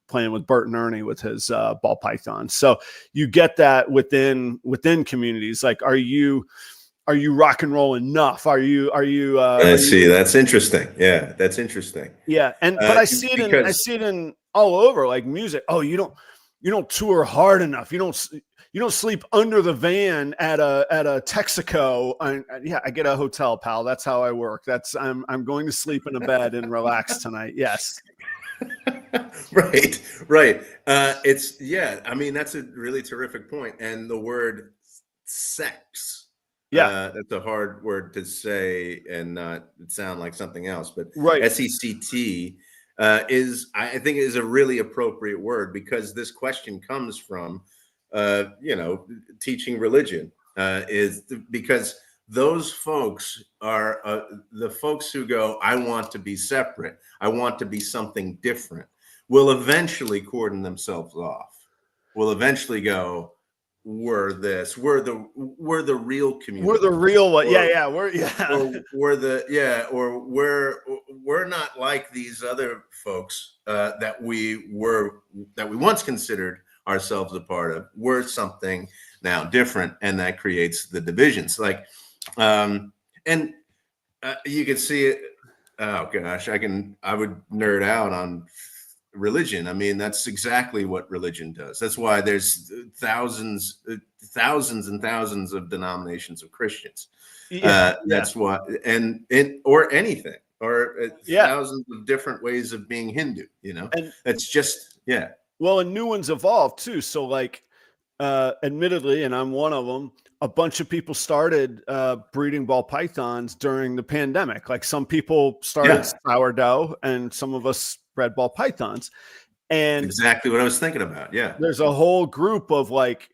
playing with Bert and Ernie with his ball python. So you get that within communities. Like, are you rock and roll enough? Are you I see. That's interesting. Yeah, that's interesting. Yeah. But I see it in all over, like music. Oh, you don't tour hard enough. You don't sleep under the van at a Texaco. I get a hotel, pal. That's how I work. I'm going to sleep in a bed and relax tonight. Yes. Right. That's a really terrific point. And the word sex, that's a hard word to say and not sound like something else, but right. SECT is a really appropriate word, because this question comes from teaching religion, is because those folks are the folks who go, I want to be separate, I want to be something different, will eventually cordon themselves off, will eventually go, we're the real community. We're the real one. We're not like these other folks that we once considered ourselves a part of. We're something now different, and that creates the divisions. Like, and you can see it. Oh gosh, I would nerd out on religion. I mean, that's exactly what religion does. That's why there's thousands and thousands of denominations of Christians. That's why, and it, or anything, or thousands of different ways of being Hindu, and it's just, Well, and new ones evolve too. So like, admittedly, and I'm one of them, a bunch of people started breeding ball pythons during the pandemic. Like some people started sourdough, and some of us bred ball pythons. And exactly what I was thinking about. Yeah. There's a whole group of like,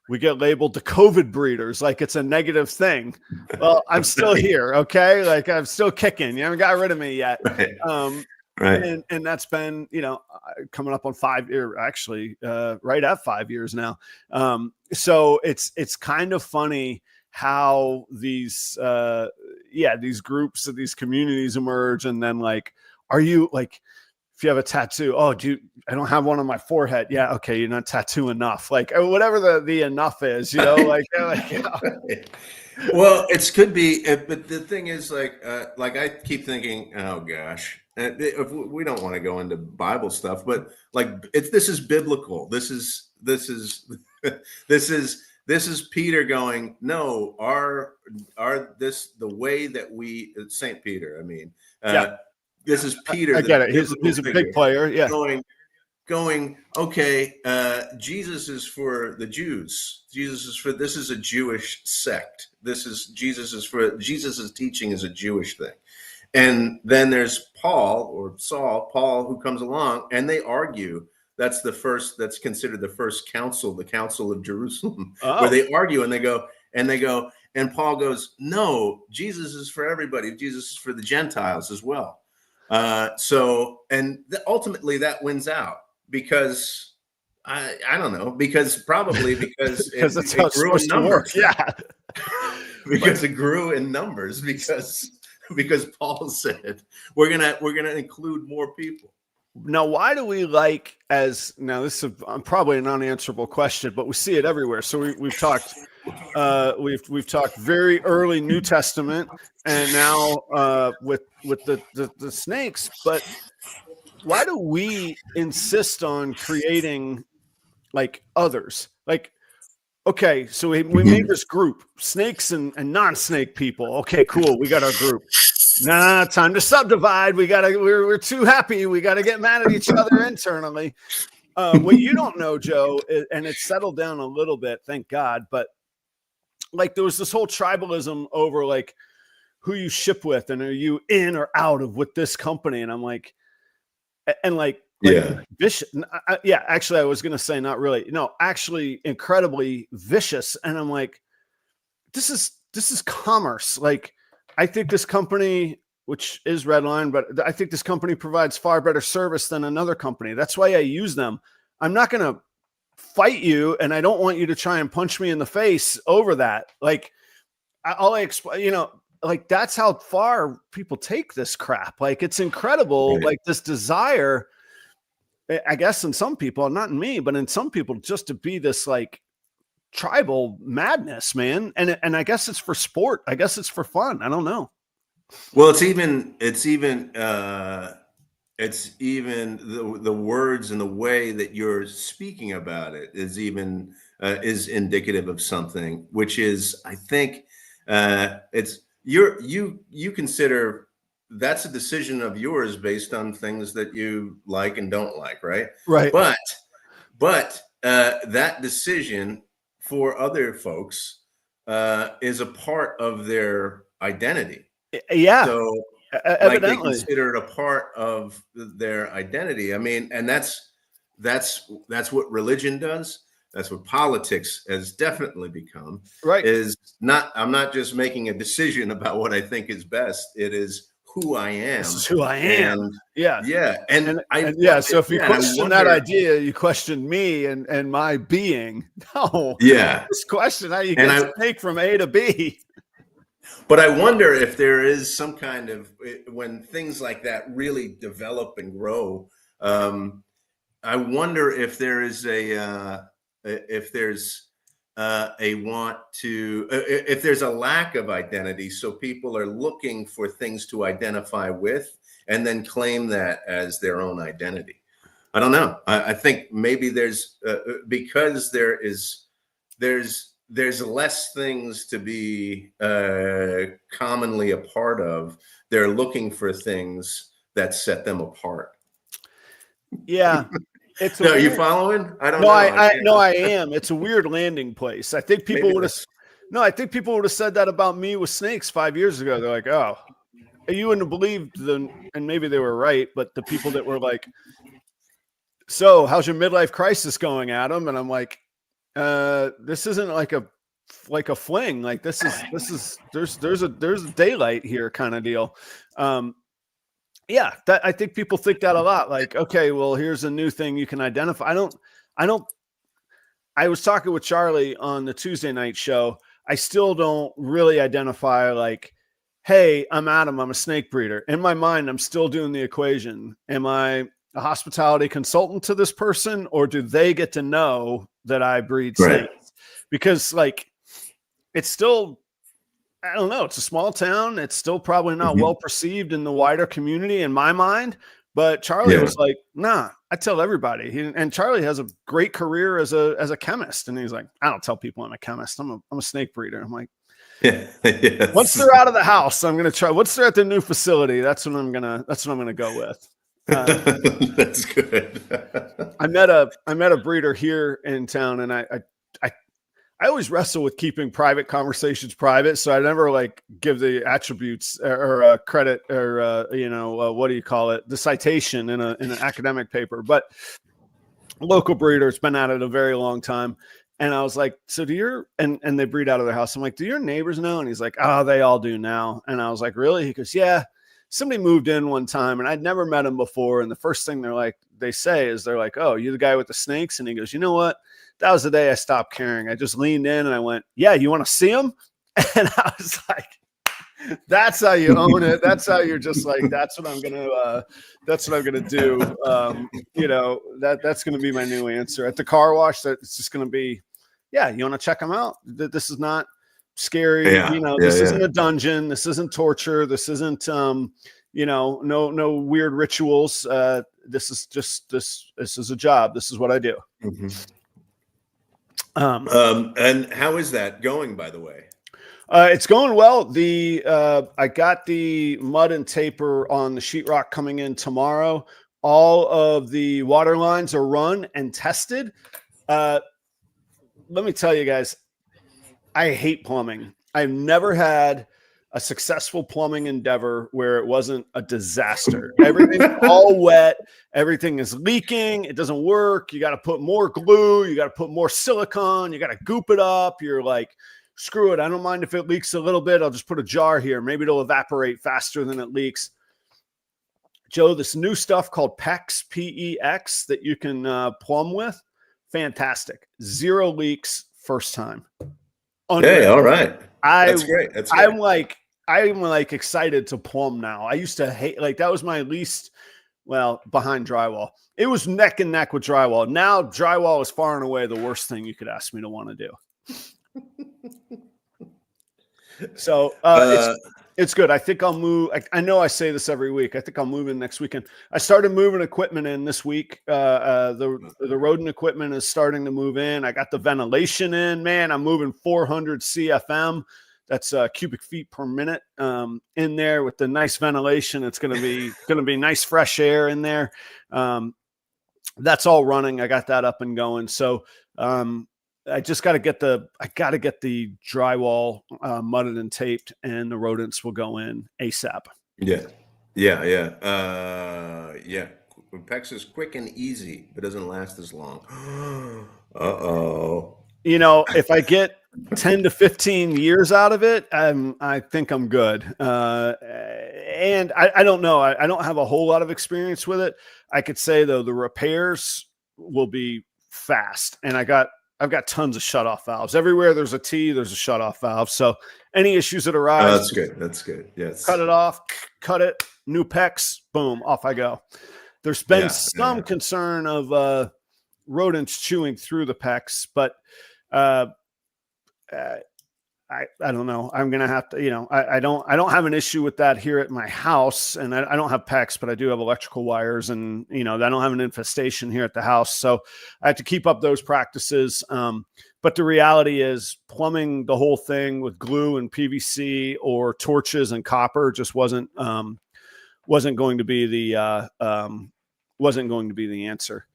we get labeled the COVID breeders, like it's a negative thing. Well, I'm still here. Okay. Like I'm still kicking. You haven't got rid of me yet. Right. And that's been, coming up on 5 years, actually, right at 5 years now. So it's kind of funny how these groups of these communities emerge. And then like, are you like, if you have a tattoo, I don't have one on my forehead. Yeah. Okay. You're not tattoo enough. Like whatever the enough is, like Well, it could be, but the thing is like I keep thinking, oh gosh, if we don't want to go into Bible stuff, but like this is biblical. This is Peter going, no, the way that we, Saint Peter, I mean, this is Peter. I get it. He's a big player. Yeah. Going, okay, Jesus is for the Jews. This is a Jewish sect. Jesus' teaching is a Jewish thing. And then there's Paul, who comes along, and they argue. That's considered the first council, the Council of Jerusalem, where they argue and they go, and Paul goes, no, Jesus is for everybody. Jesus is for the Gentiles as well. Ultimately that wins out because I don't know, because that's how it grew in numbers. Yeah. Because it grew in numbers because Paul said we're gonna include more people. Now, why do we this is probably an unanswerable question, but we see it everywhere. So we've talked very early New Testament, and now with the snakes. But why do we insist on creating like others? Like, okay, so we made this group, snakes and non-snake people. Okay, cool. We got our group. Nah, time to subdivide. We're too happy. We got to get mad at each other internally. What you don't know, Joe, and it's settled down a little bit, thank God. But like there was this whole tribalism over like who you ship with, and are you in or out of with this company? And I'm like, vicious. Actually, I was gonna say not really. No, actually, incredibly vicious. And I'm like, this is commerce. Like, I think this company, which is Redline, but I think this company provides far better service than another company. That's why I use them. I'm not going to fight you, and I don't want you to try and punch me in the face over that. Like, I'll explain, like that's how far people take this crap. Like, it's incredible. Right. Like this desire, I guess in some people, not in me, but in some people, just to be this like tribal madness, man. And I guess it's for sport. I guess it's for fun. I don't know. Well, it's even the words and the way that you're speaking about it is even is indicative of something, which is, I think, it's you consider that's a decision of yours based on things that you like and don't like, right? Right. But that decision for other folks is a part of their identity. Yeah. So like they consider it a part of their identity. I mean, and that's what religion does. That's what politics has definitely become. Right. I'm not just making a decision about what I think is best. It is who I am. This is who I am. And, yeah. So if you question that idea, you question me and my being. No. Yeah. Just question how you get to take from A to B. But I wonder if there is some kind of, when things like that really develop and grow, I wonder if there is if there's a want to if there's a lack of identity, so people are looking for things to identify with and then claim that as their own identity. I don't know. I think maybe there's because there's less things to be commonly a part of. They're looking for things that set them apart. Yeah. It's No, you following? I don't no, know. I am. It's a weird landing place. I think people would have. No, I think people would have said that about me with snakes 5 years ago. They're like, "Oh, you wouldn't have believed them," and maybe they were right. But the people that were like, "So, how's your midlife crisis going, Adam?" And I'm like, "This isn't like a fling. Like this is there's a daylight here kind of deal." Yeah, that I think people think that a lot. Like, okay, well, here's a new thing you can identify. I was talking with Charlie on the Tuesday night show. I still don't really identify like, hey, I'm Adam, I'm a snake breeder. In my mind, I'm still doing the equation. Am I a hospitality consultant to this person, or do they get to know that I breed snakes? Right. Because like, it's still, I don't know. It's a small town. It's still probably not well perceived in the wider community in my mind. But Charlie was like, nah, I tell everybody. And Charlie has a great career as a chemist. And he's like, I don't tell people I'm a chemist. I'm a snake breeder. I'm like, yes. Once they're out of the house, I'm going to try. Once they're at the new facility, that's what I'm going to go with. That's good. I met a breeder here in town, and I always wrestle with keeping private conversations private. So I never like give the attributes or credit or, what do you call it? The citation in an academic paper, but local breeder's been at it a very long time. And I was like, so and they breed out of their house. I'm like, do your neighbors know? And he's like, oh, they all do now. And I was like, really? He goes, yeah, somebody moved in one time and I'd never met him before. And the first thing they say is they're like, oh, you the guy with the snakes? And he goes, you know what? That was the day I stopped caring. I just leaned in and I went, yeah, you want to see him? And I was like, that's how you own it. That's how you're just like, that's what I'm going to do. That's going to be my new answer at the car wash. That it's just going to be, yeah, you want to check them out. This is not scary. Yeah, this isn't a dungeon. This isn't torture. This isn't, no weird rituals. This is a job. This is what I do. Mm-hmm. And how is that going, by the way? It's going well. I got the mud and taper on the sheetrock coming in tomorrow. All of the water lines are run and tested. Let me tell you guys, I hate plumbing. I've never had a successful plumbing endeavor where it wasn't a disaster. Everything's all wet. Everything is leaking. It doesn't work. You got to put more glue. You got to put more silicone. You got to goop it up. You're like, screw it. I don't mind if it leaks a little bit. I'll just put a jar here. Maybe it'll evaporate faster than it leaks. Joe, this new stuff called PEX, P-E-X, that you can plumb with, fantastic. 0 leaks first time. Hey, all right. That's great. That's great. I'm like excited to plumb now. I used to hate, like, that was my least, behind drywall. It was neck and neck with drywall. Now drywall is far and away the worst thing you could ask me to want to do. So it's good. I think I'll move. I know I say this every week. I think I'll move in next weekend. I started moving equipment in this week. The rodent equipment is starting to move in. I got the ventilation in. Man, I'm moving 400 CFM. That's cubic feet per minute in there with the nice ventilation. It's going to be nice fresh air in there. That's all running. I got that up and going. So I just got to get the drywall mudded and taped, and the rodents will go in ASAP. Yeah. PEX is quick and easy, but doesn't last as long. Uh-oh. If I get 10 to 15 years out of it, I think I'm good. And I don't know. I don't have a whole lot of experience with it. I could say, though, the repairs will be fast. And I've got tons of shutoff valves. Everywhere there's a T, there's a shutoff valve. So any issues that arise, that's good. Yes. Cut it off, cut it, new PEX, boom, off I go. There's been some concern of rodents chewing through the pecks, but I don't know. I'm going to have to, I don't have an issue with that here at my house, and I don't have pecks, but I do have electrical wires, and, I don't have an infestation here at the house. So I have to keep up those practices. But the reality is plumbing the whole thing with glue and PVC or torches and copper just wasn't going to be the answer.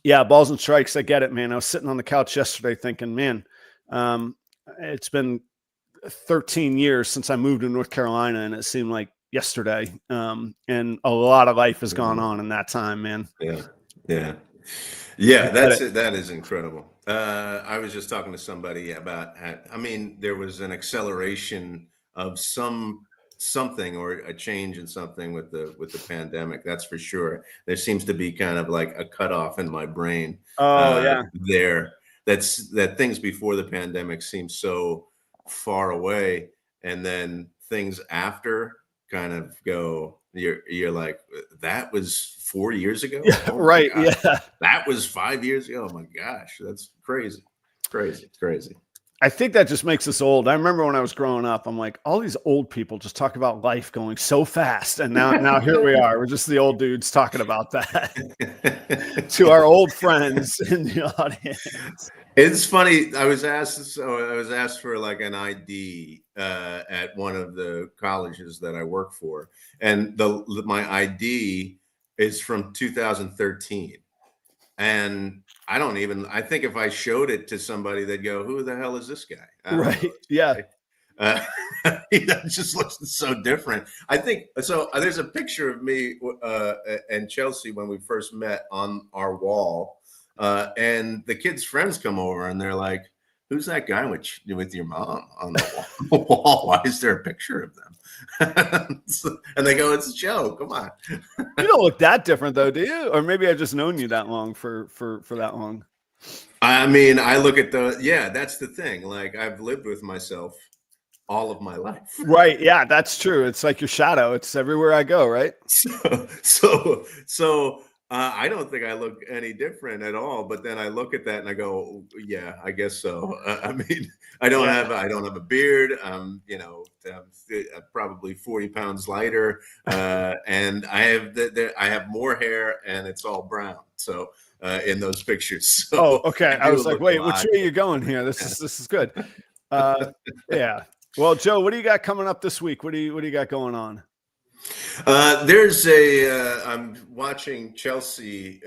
Yeah. Balls and strikes. I get it, man. I was sitting on the couch yesterday thinking, man, it's been 13 years since I moved to North Carolina, and it seemed like yesterday. And a lot of life has gone on in that time, man. Yeah. That is incredible. I was just talking to somebody about, there was an acceleration of something or a change in something with the pandemic. That's for sure. There seems to be kind of like a cutoff in my brain. That things before the pandemic seem so far away, and then things after kind of go, you're like, that was 4 years ago. Oh right. Yeah. That was 5 years ago. Oh my gosh. That's crazy. Crazy. I think that just makes us old. I remember when I was growing up, I'm like, all these old people just talk about life going so fast. And now here we are. We're just the old dudes talking about that to our old friends in the audience. It's funny. I was asked for like an ID at one of the colleges that I work for. And my ID is from 2013. And I think if I showed it to somebody, they'd go, who the hell is this guy? Right. Yeah. It just looks so different. I think so. There's a picture of me and Chelsea when we first met on our wall. And the kids' friends come over and they're like, who's that guy with your mom on the wall? Why is there a picture of them? And they go, it's Joe. Come on. You don't look that different though, do you? Or maybe I've just known you that long for that long. I look at that's the thing. Like, I've lived with myself all of my life. Right. Yeah, that's true. It's like your shadow. It's everywhere I go. Right. So I don't think I look any different at all. But then I look at that and I go, yeah, I guess so. I don't have a beard. I'm probably 40 pounds lighter, and I have more hair, and it's all brown. So in those pictures. So okay. I was like, wait, which way are you going here? This is good. Yeah. Well, Joe, what do you got coming up this week? What do you got going on? I'm watching Chelsea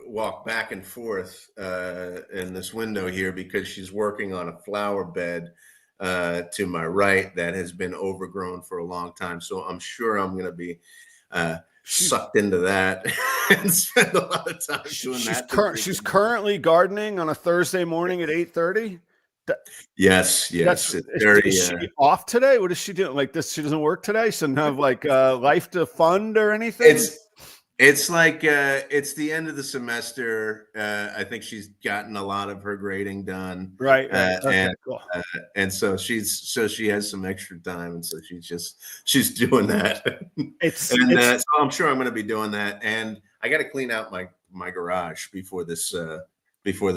walk back and forth in this window here because she's working on a flower bed to my right that has been overgrown for a long time. So I'm sure I'm going to be sucked into that and spend a lot of time doing that. She's currently gardening on a Thursday morning at 8:30. Yes. Is she off today? What is she doing? Like this? She doesn't work today. She doesn't have like life to fund or anything. It's like it's the end of the semester. I think she's gotten a lot of her grading done. Right. Okay, cool. And so she has some extra time, and so she's doing that. So I'm sure I'm going to be doing that, and I got to clean out my garage before this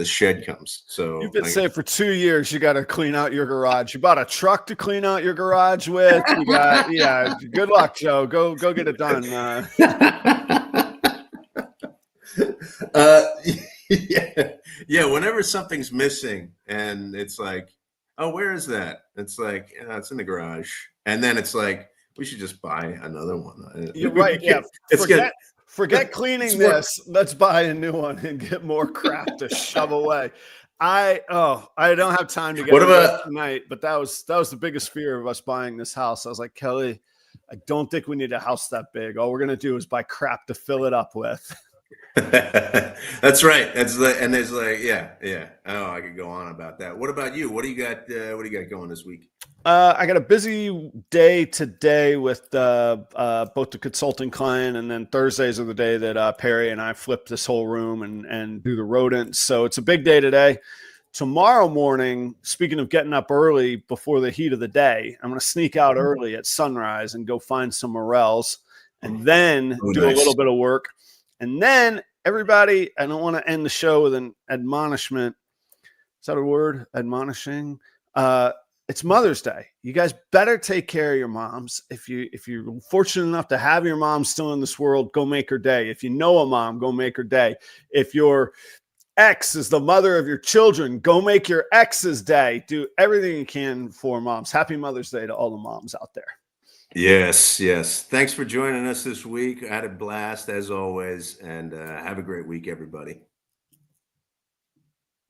shed comes. So you've been saying for 2 years you got to clean out your garage. You bought a truck to clean out your garage with. You got good luck, Joe. Go get it done. Yeah. Whenever something's missing and it's like, oh, where is that? It's like, it's in the garage, and then it's like, we should just buy another one. You're right. Yeah. Forget cleaning this. Let's buy a new one and get more crap to shove away. I don't have time to get it tonight, but that was the biggest fear of us buying this house. I was like, Kelly, I don't think we need a house that big. All we're gonna do is buy crap to fill it up with. That's right. There's like, yeah. Oh, I could go on about that. What about you? What do you got going this week? I got a busy day today with both the consulting client, and then Thursdays are the day that Perry and I flip this whole room and do the rodents. So it's a big day today. Tomorrow morning, speaking of getting up early before the heat of the day, I'm going to sneak out early at sunrise and go find some morels and then do a little bit of work. And then everybody, I don't want to end the show with an admonishment. Is that a word? Admonishing? It's Mother's Day. You guys better take care of your moms. If you're fortunate enough to have your mom still in this world, go make her day. If you know a mom, go make her day. If your ex is the mother of your children, go make your ex's day. Do everything you can for moms. Happy Mother's Day to all the moms out there. Yes, yes. Thanks for joining us this week. I had a blast as always, and have a great week, everybody.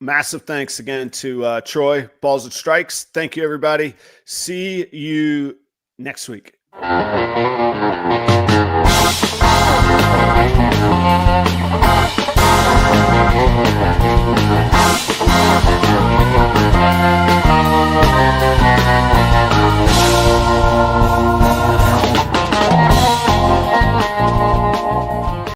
Massive thanks again to Troy, Balls and Strikes. Thank you, everybody. See you next week.